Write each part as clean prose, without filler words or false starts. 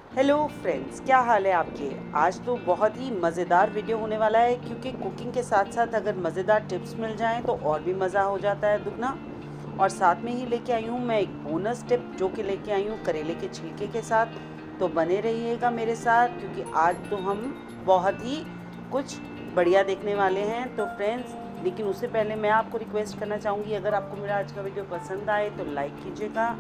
Hello friends, क्या हाल है आपके। आज तो बहुत ही मज़ेदार वीडियो होने वाला है क्योंकि कुकिंग के साथ साथ अगर मज़ेदार टिप्स मिल जाएं तो और भी मज़ा हो जाता है दुगना। और साथ में ही लेके आई हूँ मैं एक बोनस टिप जो कि लेके आई हूँ करेले के छिलके के साथ। तो बने रहिएगा मेरे साथ क्योंकि आज तो हम बहुत ही कुछ बढ़िया देखने वाले हैं। तो फ्रेंड्स, लेकिन उससे पहले मैं आपको रिक्वेस्ट करना चाहूँगी, अगर आपको मेरा आज का वीडियो पसंद आए तो लाइक कीजिएगा,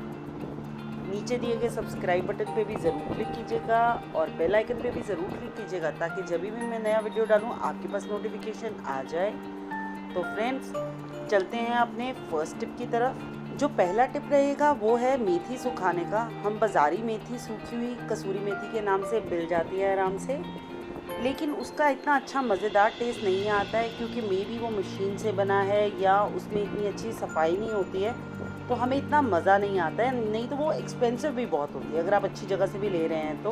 नीचे दिए गए सब्सक्राइब बटन पे भी ज़रूर क्लिक कीजिएगा और बेल आइकन पे भी ज़रूर क्लिक कीजिएगा ताकि जब भी मैं नया वीडियो डालूँ आपके पास नोटिफिकेशन आ जाए। तो फ्रेंड्स, चलते हैं अपने फर्स्ट टिप की तरफ। जो पहला टिप रहेगा वो है मेथी सुखाने का। हम बाज़ारी मेथी सूखी हुई कसूरी मेथी के नाम से मिल जाती है आराम से, लेकिन उसका इतना अच्छा मज़ेदार टेस्ट नहीं आता है क्योंकि मे बी वो मशीन से बना है या उसमें इतनी अच्छी सफाई नहीं होती है, तो हमें इतना मज़ा नहीं आता है। नहीं तो वो एक्सपेंसिव भी बहुत होती है अगर आप अच्छी जगह से भी ले रहे हैं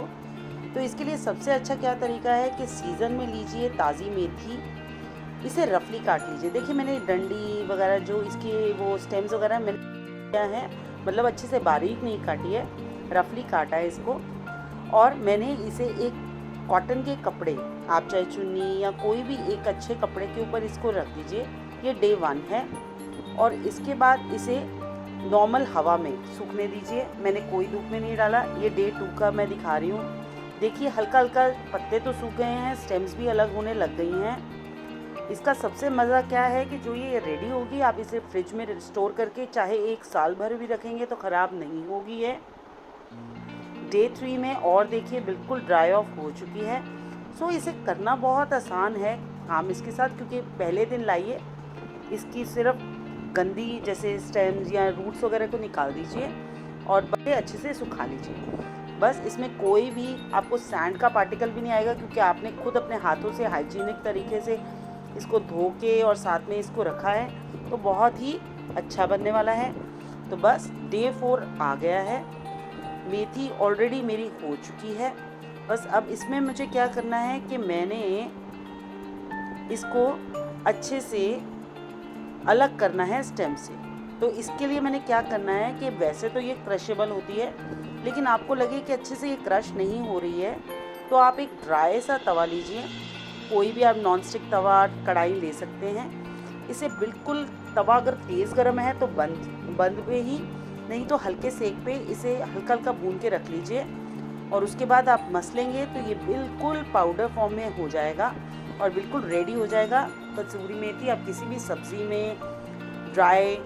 तो इसके लिए सबसे अच्छा क्या तरीका है कि सीज़न में लीजिए ताज़ी मेथी, इसे रफली काट लीजिए। देखिए, मैंने डंडी वगैरह जो इसके वो स्टेम्स वगैरह मैंने क्या है, मतलब अच्छे से बारीक नहीं काटी है, रफली काटा है इसको। और मैंने इसे एक कॉटन के कपड़े, आप चाहे चुन्नी या कोई भी एक अच्छे कपड़े के ऊपर इसको रख दीजिए। ये डे 1 है। और इसके बाद इसे नॉर्मल हवा में सूखने दीजिए। मैंने कोई धूप में नहीं डाला। ये डे 2 का मैं दिखा रही हूँ। देखिए, हल्का हल्का पत्ते तो सूख गए हैं, स्टेम्स भी अलग होने लग गई हैं। इसका सबसे मज़ा क्या है कि जो ये रेडी होगी आप इसे फ्रिज में स्टोर करके चाहे 1 साल भर भी रखेंगे तो ख़राब नहीं होगी है। डे 3 में और देखिए बिल्कुल ड्राई ऑफ हो चुकी है। सो इसे करना बहुत आसान है काम इसके साथ, क्योंकि पहले दिन लाइए, इसकी सिर्फ गंदी जैसे स्टेम्स या रूट्स वगैरह को निकाल दीजिए और बड़े अच्छे से सुखा लीजिए। बस इसमें कोई भी आपको सैंड का पार्टिकल भी नहीं आएगा क्योंकि आपने खुद अपने हाथों से हाइजीनिक तरीके से इसको धो के और साथ में इसको रखा है, तो बहुत ही अच्छा बनने वाला है। तो बस डे 4 आ गया है, मेथी ऑलरेडी मेरी हो चुकी है। बस अब इसमें मुझे क्या करना है कि मैंने इसको अच्छे से अलग करना है स्टेम से। तो इसके लिए मैंने क्या करना है कि वैसे तो ये क्रशेबल होती है, लेकिन आपको लगे कि अच्छे से ये क्रश नहीं हो रही है तो आप एक ड्राई सा तवा लीजिए। कोई भी आप नॉन स्टिक तवा, कढ़ाई ले सकते हैं। इसे बिल्कुल, तवा अगर तेज़ गर्म है तो बंद पे ही, नहीं तो हल्के सेक पे इसे हल्का हल्का भून के रख लीजिए। और उसके बाद आप मसलेंगे तो ये बिल्कुल पाउडर फॉर्म में हो जाएगा और बिल्कुल रेडी हो जाएगा। कसूरी मेथी आप किसी भी सब्ज़ी में ड्राई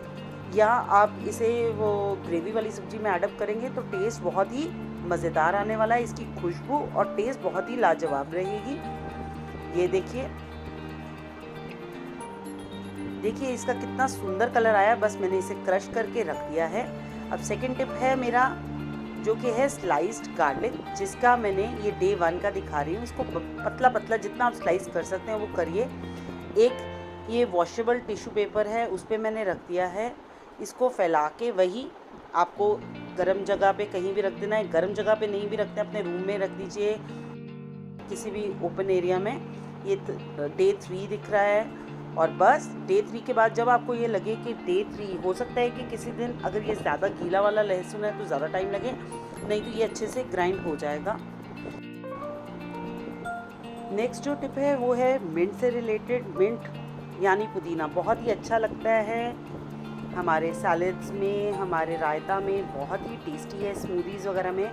या आप इसे वो ग्रेवी वाली सब्ज़ी में ऐड अप करेंगे तो टेस्ट बहुत ही मज़ेदार आने वाला है। इसकी खुशबू और टेस्ट बहुत ही लाजवाब रहेगी। ये देखिए इसका कितना सुंदर कलर आया। बस मैंने इसे क्रश करके रख दिया है। अब सेकंड टिप है मेरा, जो कि है स्लाइस्ड गार्लिक, जिसका मैंने ये डे 1 का दिखा रही हूँ। इसको पतला पतला जितना आप स्लाइस कर सकते हैं वो करिए। एक ये वॉशेबल टिश्यू पेपर है, उस पर मैंने रख दिया है। इसको फैला के वही आपको गर्म जगह पे कहीं भी रख देना है। गर्म जगह पे नहीं भी रखते, अपने रूम में रख दीजिए, किसी भी ओपन एरिया में। ये डे 3 दिख रहा है। और बस डे 3 के बाद जब आपको ये लगे कि डे 3, हो सकता है कि किसी दिन अगर ये ज़्यादा गीला वाला लहसुन है तो ज़्यादा टाइम लगे, नहीं तो ये अच्छे से ग्राइंड हो जाएगा। नेक्स्ट जो टिप है वो है मिंट से रिलेटेड। मिंट यानी पुदीना बहुत ही अच्छा लगता है हमारे सैलेड्स में, हमारे रायता में, बहुत ही टेस्टी है। स्मूदीज़ वगैरह में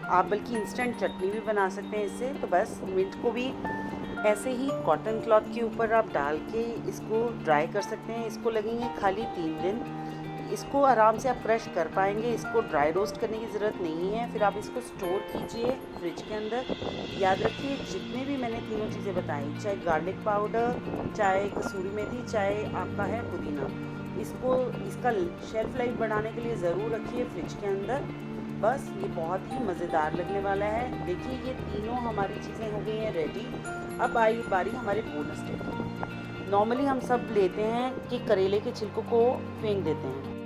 आप बल्कि इंस्टेंट चटनी भी बना सकते हैं इससे। तो बस मिंट को भी ऐसे ही कॉटन क्लॉथ के ऊपर आप डाल के इसको ड्राई कर सकते हैं। इसको लगेंगे खाली 3 दिन। इसको आराम से आप क्रश कर पाएंगे। इसको ड्राई रोस्ट करने की ज़रूरत नहीं है। फिर आप इसको स्टोर कीजिए फ्रिज के अंदर। याद रखिए, जितने भी मैंने तीनों चीज़ें बताई, चाहे गार्लिक पाउडर, चाहे कसूरी मेथी, चाहे आपका है पुदीना, इसका शेल्फ लाइफ बढ़ाने के लिए ज़रूर रखिए फ्रिज के अंदर। बस ये बहुत ही मज़ेदार लगने वाला है। देखिए, ये तीनों हमारी चीज़ें हो गई हैं रेडी। अब आई बारी हमारे बोनस टिप की। नॉर्मली हम सब लेते हैं कि करेले के छिलकों को फेंक देते हैं।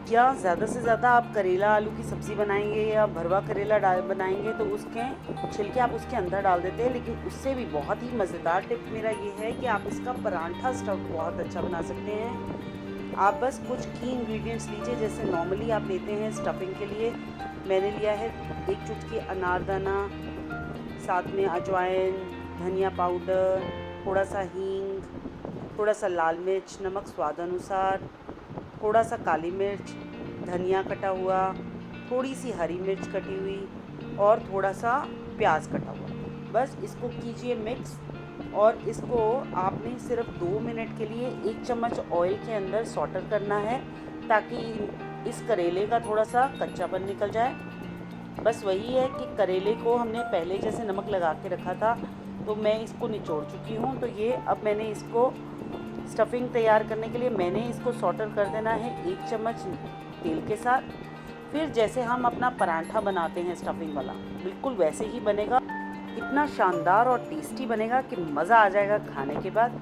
क्या ज़्यादा से ज़्यादा आप करेला आलू की सब्ज़ी बनाएंगे या भरवा करेला बनाएंगे तो उसके छिलके आप उसके अंदर डाल देते हैं। लेकिन उससे भी बहुत ही मज़ेदार टिप मेरा ये है कि आप इसका परांठा स्टफ बहुत अच्छा बना सकते हैं। आप बस कुछ की इंग्रेडिएंट्स लीजिए, जैसे नॉर्मली आप लेते हैं स्टफिंग के लिए मैंने लिया है 1 चुटकी अनारदाना, साथ में अजवाइन, धनिया पाउडर, थोड़ा सा हींग, थोड़ा सा लाल मिर्च, नमक स्वाद अनुसार, थोड़ा सा काली मिर्च, धनिया कटा हुआ, थोड़ी सी हरी मिर्च कटी हुई और थोड़ा सा प्याज कटा हुआ। बस इसको कीजिए मिक्स और इसको आपने सिर्फ 2 मिनट के लिए 1 चम्मच ऑयल के अंदर सॉटर करना है ताकि इस करेले का थोड़ा सा कच्चापन निकल जाए। बस वही है कि करेले को हमने पहले जैसे नमक लगा के रखा था तो मैं इसको निचोड़ चुकी हूँ। तो ये अब मैंने इसको स्टफिंग तैयार करने के लिए मैंने इसको सॉटर कर देना है 1 चम्मच तेल के साथ। फिर जैसे हम अपना पराठा बनाते हैं स्टफिंग वाला, बिल्कुल वैसे ही बनेगा। इतना शानदार और टेस्टी बनेगा कि मज़ा आ जाएगा खाने के बाद।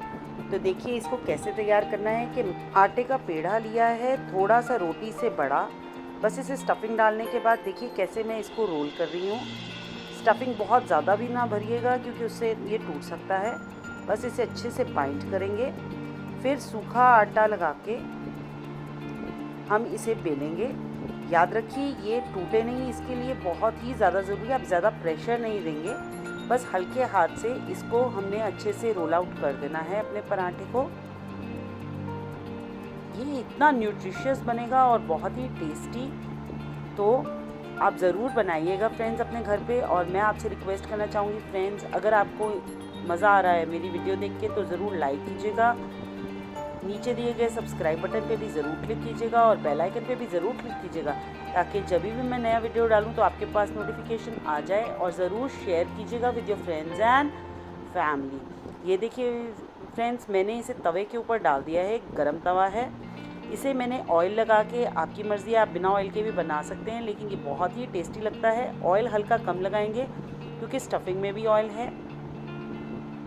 तो देखिए इसको कैसे तैयार करना है कि आटे का पेड़ा लिया है थोड़ा सा रोटी से बड़ा। बस इसे स्टफिंग डालने के बाद देखिए कैसे मैं इसको रोल कर रही हूँ। स्टफिंग बहुत ज़्यादा भी ना भरिएगा क्योंकि उससे ये टूट सकता है। बस इसे अच्छे से बाइंड करेंगे, फिर सूखा आटा लगा के हम इसे बेलेंगे। याद रखिए ये टूटे नहीं, इसके लिए बहुत ही ज़्यादा ज़रूरी है, आप ज़्यादा प्रेशर नहीं देंगे, बस हल्के हाथ से इसको हमने अच्छे से रोल आउट कर देना है अपने पराठे को। ये इतना न्यूट्रिशियस बनेगा और बहुत ही टेस्टी। तो आप ज़रूर बनाइएगा फ्रेंड्स अपने घर पे। और मैं आपसे रिक्वेस्ट करना चाहूँगी फ्रेंड्स, अगर आपको मज़ा आ रहा है मेरी वीडियो देख के तो ज़रूर लाइक कीजिएगा, नीचे दिए गए सब्सक्राइब बटन पे भी ज़रूर क्लिक कीजिएगा और बेल आइकन पे भी ज़रूर क्लिक कीजिएगा ताकि जब भी मैं नया वीडियो डालूँ तो आपके पास नोटिफिकेशन आ जाए। और ज़रूर शेयर कीजिएगा with your friends and family. ये देखिए फ्रेंड्स, मैंने इसे तवे के ऊपर डाल दिया है, गरम तवा है। इसे मैंने ऑयल लगा के, आपकी मर्ज़ी आप बिना ऑयल के भी बना सकते हैं, लेकिन ये बहुत ही टेस्टी लगता है। ऑयल हल्का कम लगाएंगे क्योंकि स्टफिंग में भी ऑयल है।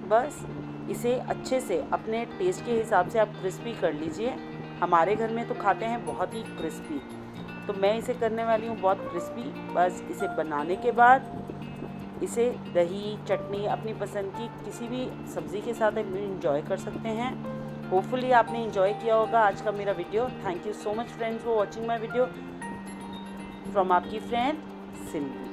बस इसे अच्छे से अपने टेस्ट के हिसाब से आप क्रिस्पी कर लीजिए। हमारे घर में तो खाते हैं बहुत ही क्रिस्पी, तो मैं इसे करने वाली हूँ बहुत क्रिस्पी। बस इसे बनाने के बाद इसे दही चटनी अपनी पसंद की किसी भी सब्ज़ी के साथ आप इंजॉय कर सकते हैं। होपफुली आपने इंजॉय किया होगा आज का मेरा video. Thank you so much friends for watching my video from आपकी फ्रेंड सिल्वी।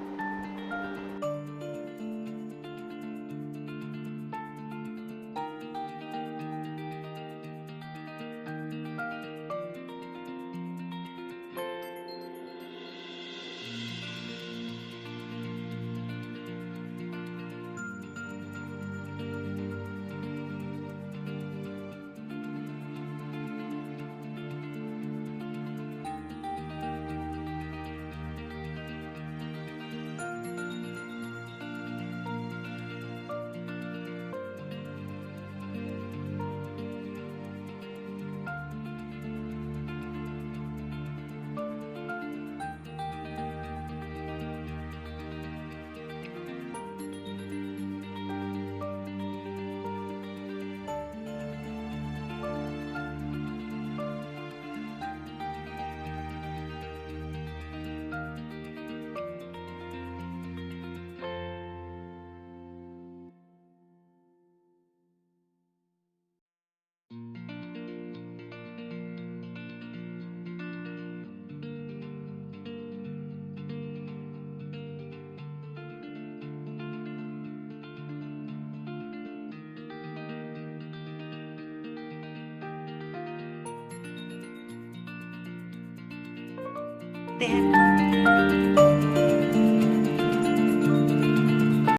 हैं।